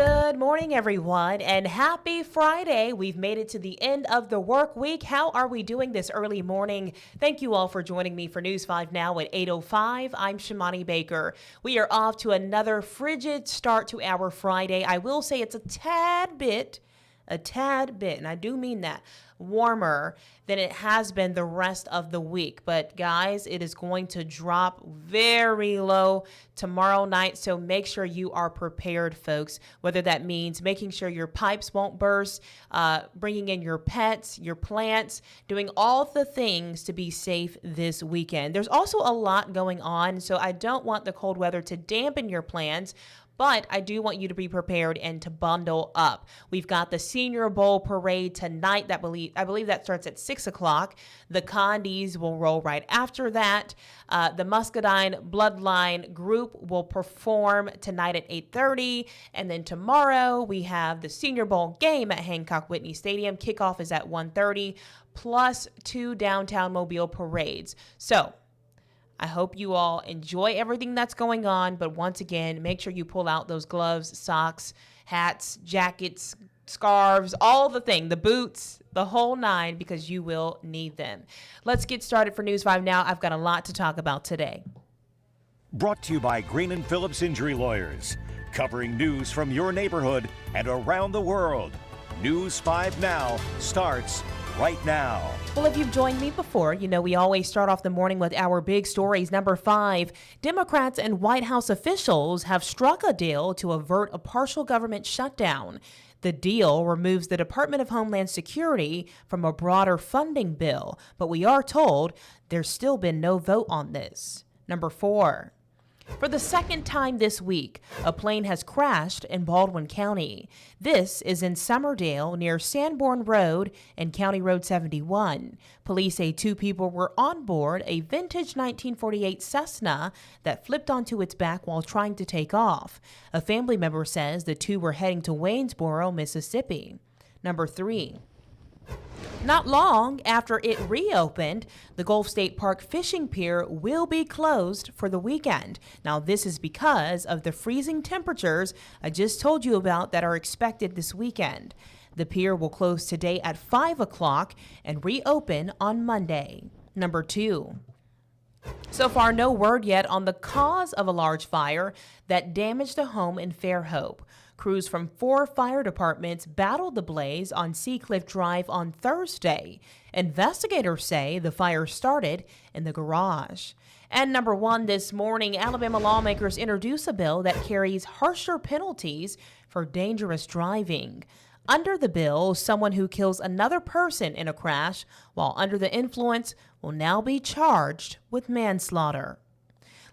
Good morning, everyone, and happy Friday. We've made it to the end of the work week. How are we doing this early morning? Thank you all for joining me for News 5 Now at 8:05. I'm Shimani Baker. We are off to another frigid start to our Friday. I will say it's a tad bit, and I do mean that, warmer than it has been the rest of the week. But guys, it is going to drop very low tomorrow night, so make sure you are prepared, folks, whether that means making sure your pipes won't burst, bringing in your pets, your plants, doing all the things to be safe this weekend. There's also a lot going on, so I don't want the cold weather to dampen your plans, but I do want you to be prepared and to bundle up. We've got the Senior Bowl parade tonight. I believe that starts at 6 o'clock. The Condies will roll right after that. The Muscadine Bloodline group will perform tonight at 8:30. And then tomorrow we have the Senior Bowl game at Hancock Whitney Stadium. Kickoff is at 1:30, plus 2 downtown Mobile parades. So I hope you all enjoy everything that's going on, but once again, make sure you pull out those gloves, socks, hats, jackets, scarves, all the thing, the boots, the whole nine, because you will need them. Let's get started for News 5 Now. I've got a lot to talk about today. Brought to you by Green & Phillips Injury Lawyers, covering news from your neighborhood and around the world. News 5 Now starts right now. Well, if you've joined me before, you know we always start off the morning with our big stories. Number 5, Democrats and White House officials have struck a deal to avert a partial government shutdown. The deal removes the Department of Homeland Security from a broader funding bill, but we are told there's still been no vote on this. Number 4. For the second time this week, a plane has crashed in Baldwin County. This is in Summerdale near Sanborn Road and County Road 71. Police say 2 people were on board a vintage 1948 Cessna that flipped onto its back while trying to take off. A family member says the 2 were heading to Waynesboro, Mississippi. Number 3. Not long after it reopened, the Gulf State Park fishing pier will be closed for the weekend. Now, this is because of the freezing temperatures I just told you about that are expected this weekend. The pier will close today at 5 o'clock and reopen on Monday. Number 2. So far, no word yet on the cause of a large fire that damaged a home in Fairhope. Crews from 4 fire departments battled the blaze on Seacliff Drive on Thursday. Investigators say the fire started in the garage. And number 1 this morning, Alabama lawmakers introduce a bill that carries harsher penalties for dangerous driving. Under the bill, someone who kills another person in a crash while under the influence will now be charged with manslaughter.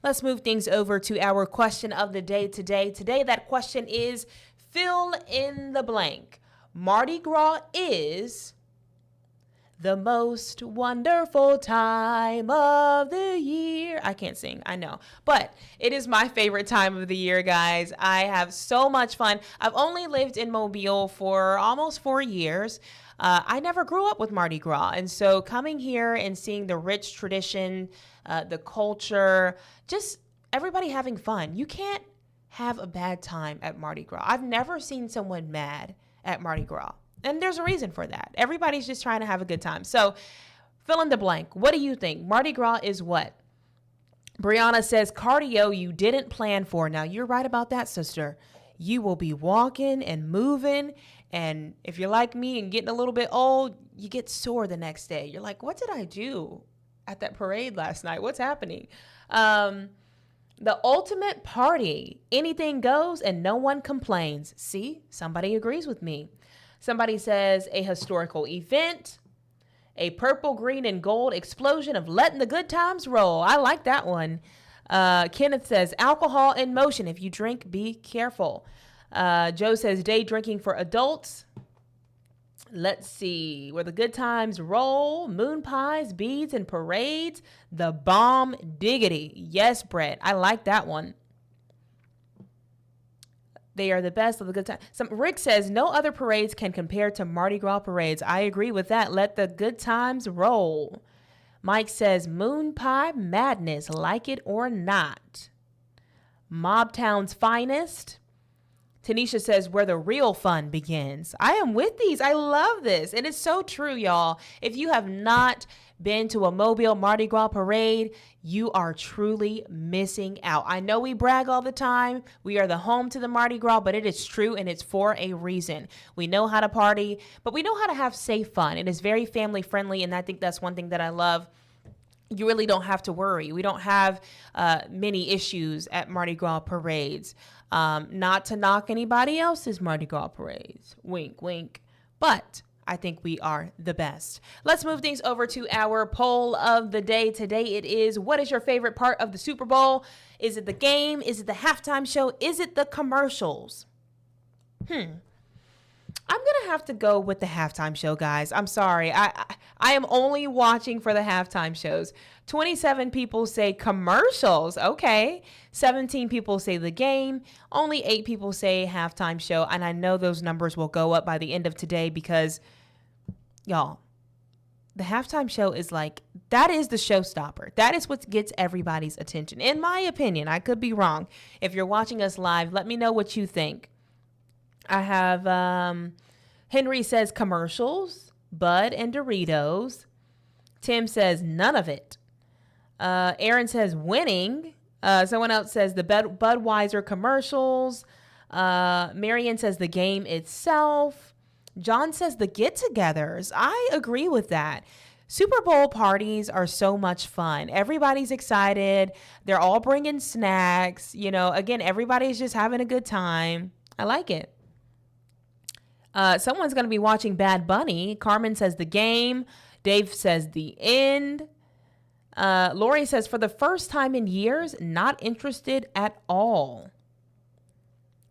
Let's move things over to our question of the day today. Today, that question is, fill in the blank. Mardi Gras is the most wonderful time of the year. I can't sing, I know, but it is my favorite time of the year, guys. I have so much fun. I've only lived in Mobile for almost 4 years. I never grew up with Mardi Gras, and so coming here and seeing the rich tradition, the culture, just everybody having fun. You can't have a bad time at Mardi Gras. I've never seen someone mad at Mardi Gras, and there's a reason for that. Everybody's just trying to have a good time. So fill in the blank. What do you think? Mardi Gras is what? Brianna says cardio you didn't plan for. Now, you're right about that, sister. You will be walking and moving. And if you're like me and getting a little bit old, you get sore the next day. You're like, what did I do at that parade last night? What's happening? The ultimate party. Anything goes and no one complains. See, somebody agrees with me. Somebody says a historical event, a purple, green, and gold explosion of letting the good times roll. I like that one. Kenneth says alcohol in motion. If you drink, be careful. Joe says day drinking for adults. Let's see. Where the good times roll, moon pies, beads, and parades. The bomb diggity. Yes, Brett. I like that one. They are the best of the good times. Rick says no other parades can compare to Mardi Gras parades. I agree with that. Let the good times roll. Mike says moon pie madness, like it or not. Mobtown's finest. Tanisha says where the real fun begins. I am with these. I love this. And it's so true, y'all. If you have not been to a Mobile Mardi Gras parade, you are truly missing out. I know we brag all the time. We are the home to the Mardi Gras, but it is true and it's for a reason. We know how to party, but we know how to have safe fun. It is very family friendly. And I think that's one thing that I love. You really don't have to worry. We don't have many issues at Mardi Gras parades. Not to knock anybody else's Mardi Gras parades. Wink, wink. But I think we are the best. Let's move things over to our poll of the day. Today it is, what is your favorite part of the Super Bowl? Is it the game? Is it the halftime show? Is it the commercials? I'm going to have to go with the halftime show, guys. I'm sorry. I am only watching for the halftime shows. 27 people say commercials. Okay. 17 people say the game. Only 8 people say halftime show. And I know those numbers will go up by the end of today because, y'all, the halftime show is like, that is the showstopper. That is what gets everybody's attention. In my opinion, I could be wrong. If you're watching us live, let me know what you think. I have Henry says commercials, Bud and Doritos. Tim says none of it. Aaron says winning. Someone else says the Budweiser commercials. Marion says the game itself. John says the get-togethers. I agree with that. Super Bowl parties are so much fun. Everybody's excited. They're all bringing snacks. You know, again, everybody's just having a good time. I like it. Someone's going to be watching Bad Bunny. Carmen says the game. Dave says the end. Lori says for the first time in years, not interested at all.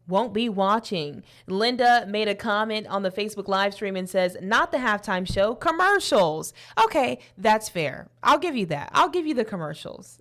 Won't be watching. Linda made a comment on the Facebook live stream and says, not the halftime show, commercials. Okay, that's fair. I'll give you that. I'll give you the commercials.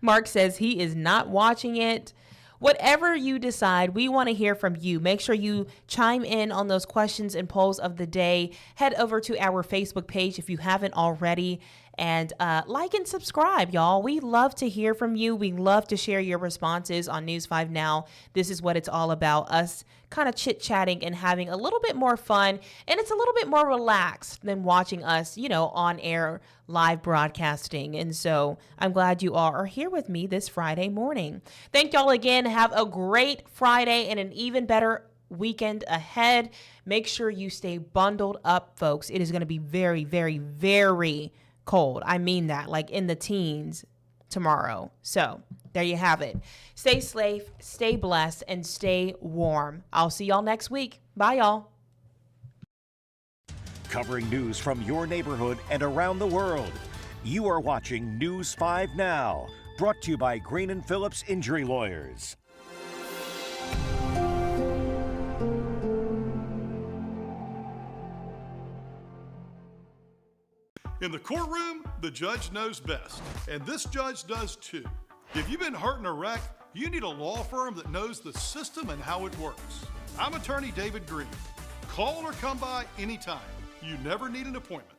Mark says he is not watching it. Whatever you decide, we want to hear from you. Make sure you chime in on those questions and polls of the day. Head over to our Facebook page if you haven't already. And like and subscribe, y'all. We love to hear from you. We love to share your responses on News 5 Now. This is what it's all about, us kind of chit-chatting and having a little bit more fun. And it's a little bit more relaxed than watching us, you know, on air live broadcasting. And so I'm glad you all are here with me this Friday morning. Thank y'all again. Have a great Friday and an even better weekend ahead. Make sure you stay bundled up, folks. It is going to be very, very, very cold. I mean that, like in the teens tomorrow. So there you have it. Stay safe, stay blessed, and stay warm. I'll see y'all next week. Bye, y'all. Covering news from your neighborhood and around the world. You are watching News 5 Now, brought to you by Green and Phillips Injury Lawyers. In the courtroom, the judge knows best, and this judge does too. If you've been hurt in a wreck, you need a law firm that knows the system and how it works. I'm attorney David Green. Call or come by anytime. You never need an appointment.